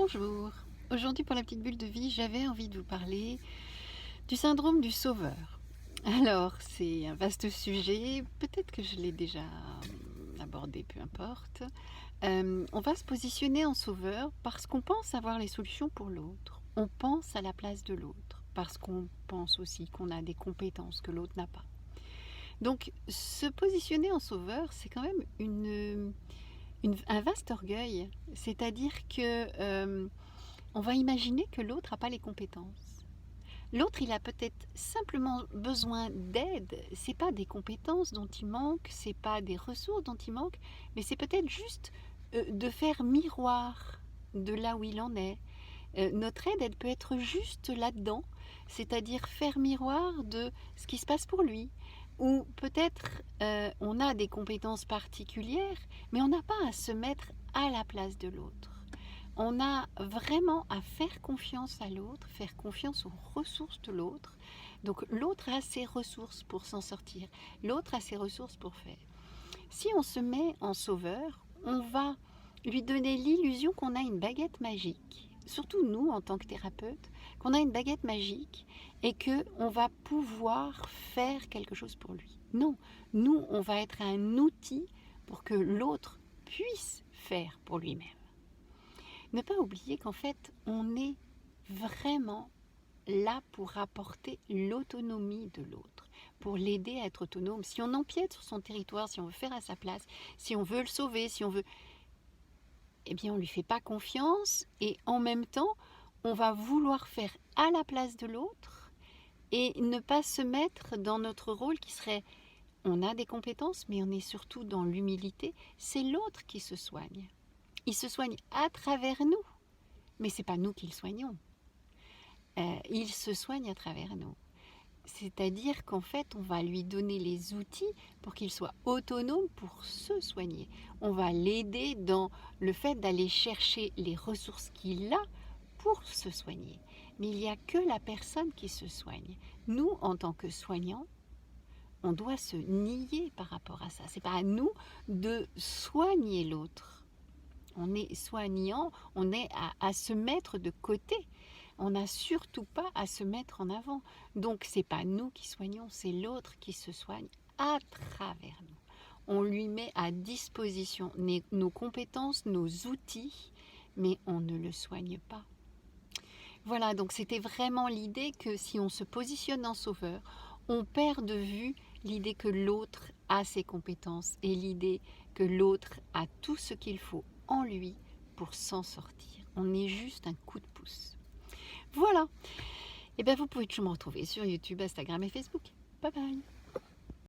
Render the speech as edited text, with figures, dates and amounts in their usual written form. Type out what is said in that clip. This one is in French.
Bonjour, aujourd'hui pour la petite bulle de vie, j'avais envie de vous parler du syndrome du sauveur. Alors, c'est un vaste sujet, peut-être que je l'ai déjà abordé, peu importe. On va se positionner en sauveur parce qu'on pense avoir les solutions pour l'autre. On pense à la place de l'autre, parce qu'on pense aussi qu'on a des compétences que l'autre n'a pas. Donc, se positionner en sauveur, c'est quand même un vaste orgueil, c'est-à-dire que on va imaginer que l'autre n'a pas les compétences. L'autre, il a peut-être simplement besoin d'aide. C'est pas des compétences dont il manque, c'est pas des ressources dont il manque, mais c'est peut-être juste de faire miroir de là où il en est. Notre aide, elle peut être juste là-dedans, c'est-à-dire faire miroir de ce qui se passe pour lui. Ou peut-être on a des compétences particulières, mais on n'a pas à se mettre à la place de l'autre. On a vraiment à faire confiance à l'autre, faire confiance aux ressources de l'autre. Donc l'autre a ses ressources pour s'en sortir, l'autre a ses ressources pour faire. Si on se met en sauveur, on va lui donner l'illusion qu'on a une baguette magique, surtout nous en tant que thérapeute, qu'on a une baguette magique et qu'on va pouvoir faire quelque chose pour lui. Non, nous, on va être un outil pour que l'autre puisse faire pour lui-même. Ne pas oublier qu'en fait, on est vraiment là pour apporter l'autonomie de l'autre, pour l'aider à être autonome. Si on empiète sur son territoire, si on veut faire à sa place, si on veut le sauver, si on veut, eh bien on ne lui fait pas confiance et en même temps, on va vouloir faire à la place de l'autre et ne pas se mettre dans notre rôle qui serait, on a des compétences, mais on est surtout dans l'humilité. C'est l'autre qui se soigne. Il se soigne à travers nous, mais ce n'est pas nous qui le soignons. Il se soigne à travers nous. C'est-à-dire qu'en fait, on va lui donner les outils pour qu'il soit autonome pour se soigner. On va l'aider dans le fait d'aller chercher les ressources qu'il a pour se soigner. Mais il n'y a que la personne qui se soigne. Nous, en tant que soignants, on doit se nier par rapport à ça. C'est pas à nous de soigner l'autre. On est soignant, on est à se mettre de côté. On n'a surtout pas à se mettre en avant. Donc c'est pas nous qui soignons, c'est l'autre qui se soigne à travers nous. On lui met à disposition nos compétences, nos outils, mais on ne le soigne pas. Voilà, donc c'était vraiment l'idée que si on se positionne en sauveur, on perd de vue l'idée que l'autre a ses compétences et l'idée que l'autre a tout ce qu'il faut en lui pour s'en sortir. On est juste un coup de pouce. Voilà. Et bien vous pouvez toujours me retrouver sur YouTube, Instagram et Facebook. Bye bye.